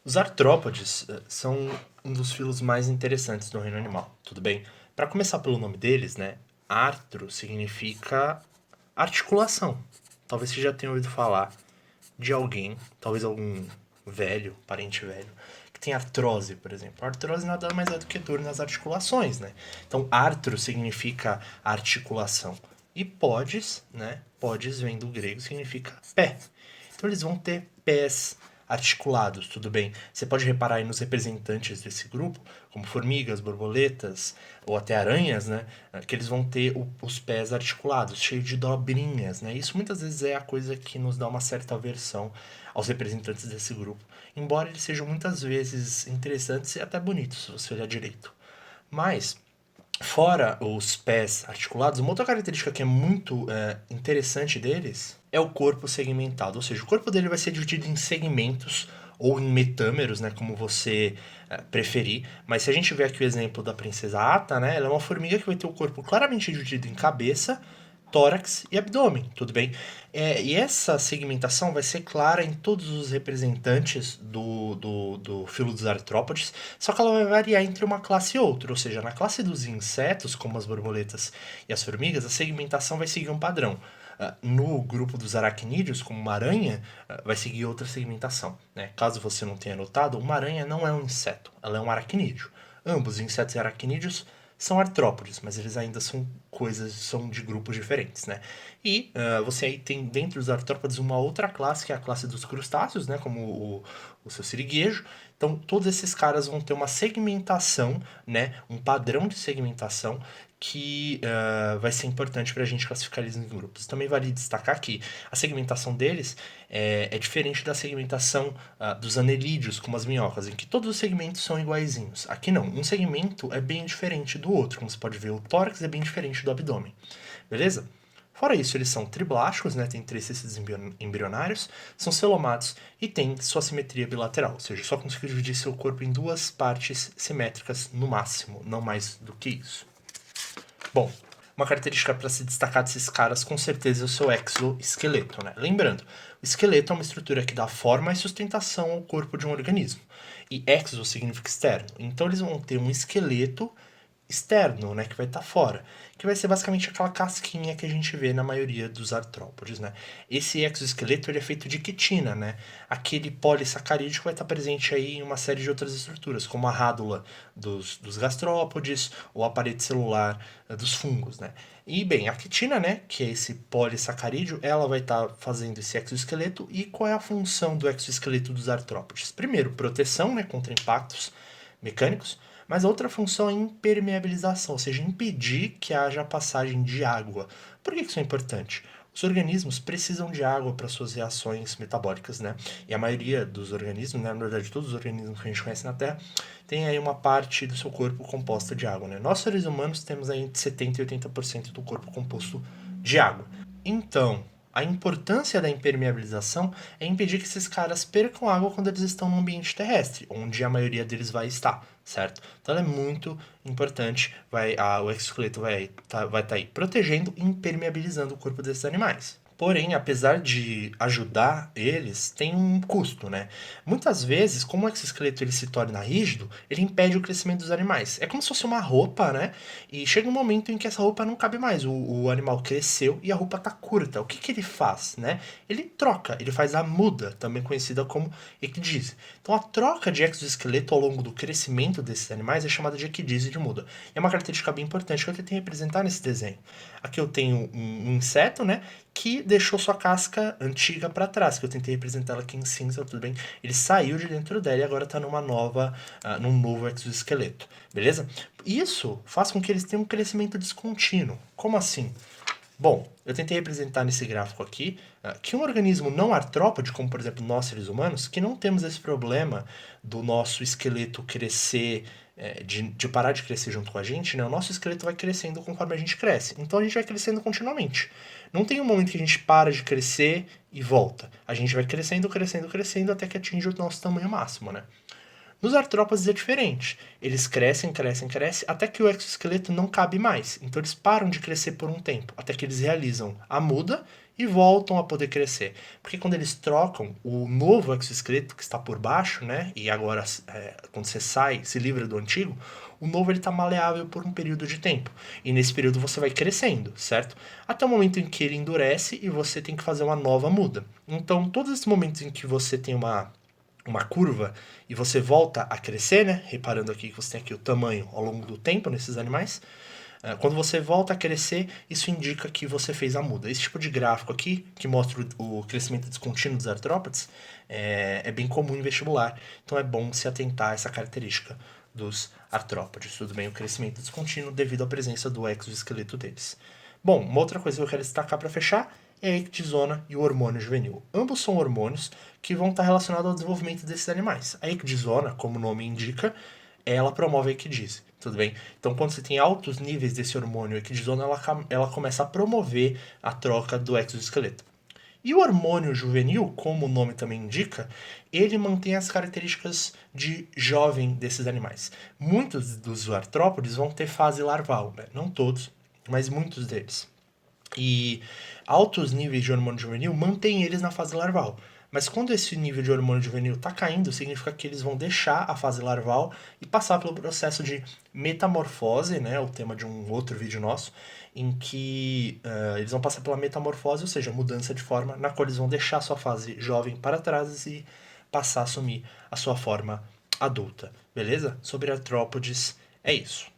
Os artrópodes são um dos filos mais interessantes do reino animal, tudo bem? Para começar pelo nome deles, né? Artro significa articulação. Talvez você já tenha ouvido falar de alguém, talvez algum velho, parente velho, que tem artrose, por exemplo. A artrose nada mais é do que dor nas articulações, né? Então, artro significa articulação. E podes, né? Podes vem do grego, significa pé. Então, eles vão ter pés articulados, tudo bem? Você pode reparar aí nos representantes desse grupo, como formigas, borboletas ou até aranhas, né? Que eles vão ter os pés articulados, cheios de dobrinhas, né? Isso muitas vezes é a coisa que nos dá uma certa aversão aos representantes desse grupo, embora eles sejam muitas vezes interessantes e até bonitos, se você olhar direito. Mas fora os pés articulados, uma outra característica que é muito interessante deles é o corpo segmentado. Ou seja, o corpo dele vai ser dividido em segmentos ou em metâmeros, né, como você preferir. Mas se a gente ver aqui o exemplo da princesa Ata, né, ela é uma formiga que vai ter o corpo claramente dividido em cabeça, tórax e abdômen, tudo bem? E essa segmentação vai ser clara em todos os representantes do filo dos artrópodes, só que ela vai variar entre uma classe e outra, ou seja, na classe dos insetos, como as borboletas e as formigas, a segmentação vai seguir um padrão. No grupo dos aracnídeos, como uma aranha, vai seguir outra segmentação. Né? Caso você não tenha notado, uma aranha não é um inseto, ela é um aracnídeo. Ambos, insetos e aracnídeos, são artrópodes, mas eles ainda são coisas, são de grupos diferentes, né? E você aí tem dentro dos artrópodes uma outra classe, que é a classe dos crustáceos, né? Como o seu siriguejo. Então, todos esses caras vão ter uma segmentação, né? Um padrão de segmentação que vai ser importante para a gente classificar eles em grupos. Também vale destacar que a segmentação deles é diferente da segmentação dos anelídeos, como as minhocas, em que todos os segmentos são iguaizinhos. Aqui não, um segmento é bem diferente do outro, como você pode ver, o tórax é bem diferente do abdômen, beleza? Fora isso, eles são triblásticos, né, tem 3 tecidos embrionários, são celomados e têm sua simetria bilateral, ou seja, só conseguem dividir seu corpo em duas partes simétricas no máximo, não mais do que isso. Bom, uma característica para se destacar desses caras com certeza é o seu exoesqueleto, né? Lembrando, o esqueleto é uma estrutura que dá forma e sustentação ao corpo de um organismo. E exo significa externo. Então eles vão ter um esqueleto externo, né, que vai estar fora, que vai ser basicamente aquela casquinha que a gente vê na maioria dos artrópodes, né? Esse exoesqueleto ele é feito de quitina, né? Aquele polissacarídeo que vai estar presente aí em uma série de outras estruturas, como a rádula dos gastrópodes ou a parede celular dos fungos, né? E bem, a quitina, né, que é esse polissacarídeo, ela vai estar fazendo esse exoesqueleto. E qual é a função do exoesqueleto dos artrópodes? Primeiro, proteção, né, contra impactos mecânicos, mas a outra função é impermeabilização, ou seja, impedir que haja passagem de água. Por que isso é importante? Os organismos precisam de água para suas reações metabólicas, né? E a maioria dos organismos, né, na verdade todos os organismos que a gente conhece na Terra, tem aí uma parte do seu corpo composta de água, né? Nós seres humanos temos aí entre 70 e 80% do corpo composto de água. Então, a importância da impermeabilização é impedir que esses caras percam água quando eles estão no ambiente terrestre, onde a maioria deles vai estar, certo? Então ela é muito importante, o exoesqueleto vai estar aí protegendo e impermeabilizando o corpo desses animais. Porém, apesar de ajudar eles, tem um custo, né? Muitas vezes, como o exoesqueleto ele se torna rígido, ele impede o crescimento dos animais. É como se fosse uma roupa, né? E chega um momento em que essa roupa não cabe mais. O animal cresceu e a roupa tá curta. O que, que ele faz, né? Ele troca, ele faz a muda, também conhecida como equidise. Então a troca de exoesqueleto ao longo do crescimento desses animais é chamada de equidise de muda. E é uma característica bem importante que eu tentei representar nesse desenho. Aqui eu tenho um inseto, né? Que deixou sua casca antiga para trás, que eu tentei representar ela aqui em cinza, tudo bem? Ele saiu de dentro dela e agora está num novo exoesqueleto, beleza? Isso faz com que eles tenham um crescimento descontínuo. Como assim? Bom, eu tentei representar nesse gráfico aqui que um organismo não artrópode, como por exemplo nós seres humanos, que não temos esse problema do nosso esqueleto crescer, de parar de crescer junto com a gente, né? O nosso esqueleto vai crescendo conforme a gente cresce. Então a gente vai crescendo continuamente. Não tem um momento que a gente para de crescer e volta. A gente vai crescendo, crescendo, crescendo até que atinge o nosso tamanho máximo, né? Nos artrópodes é diferente. Eles crescem, crescem, crescem, até que o exoesqueleto não cabe mais. Então eles param de crescer por um tempo, até que eles realizam a muda e voltam a poder crescer. Porque quando eles trocam o novo exoesqueleto que está por baixo, né? E agora, quando você sai, se livra do antigo, o novo ele está maleável por um período de tempo. E nesse período você vai crescendo, certo? Até o momento em que ele endurece e você tem que fazer uma nova muda. Então, todos esses momentos em que você tem uma curva e você volta a crescer, né? Reparando aqui que você tem aqui o tamanho ao longo do tempo nesses animais. Quando você volta a crescer, isso indica que você fez a muda. Esse tipo de gráfico aqui, que mostra o crescimento descontínuo dos artrópodes, é bem comum em vestibular. Então é bom se atentar a essa característica dos artrópodes. Tudo bem, o crescimento descontínuo devido à presença do exoesqueleto deles. Bom, uma outra coisa que eu quero destacar para fechar é a ecdizona e o hormônio juvenil. Ambos são hormônios que vão estar relacionados ao desenvolvimento desses animais. A ecdizona, como o nome indica, ela promove a ecdise, tudo bem? Então, quando você tem altos níveis desse hormônio ecdizona, ela começa a promover a troca do exoesqueleto. E o hormônio juvenil, como o nome também indica, ele mantém as características de jovem desses animais. Muitos dos artrópodes vão ter fase larval, né? Não todos, mas muitos deles. E altos níveis de hormônio juvenil mantêm eles na fase larval. Mas quando esse nível de hormônio juvenil está caindo, significa que eles vão deixar a fase larval e passar pelo processo de metamorfose, né, o tema de um outro vídeo nosso, em que eles vão passar pela metamorfose, ou seja, mudança de forma, na qual eles vão deixar a sua fase jovem para trás e passar a assumir a sua forma adulta. Beleza? Sobre artrópodes é isso.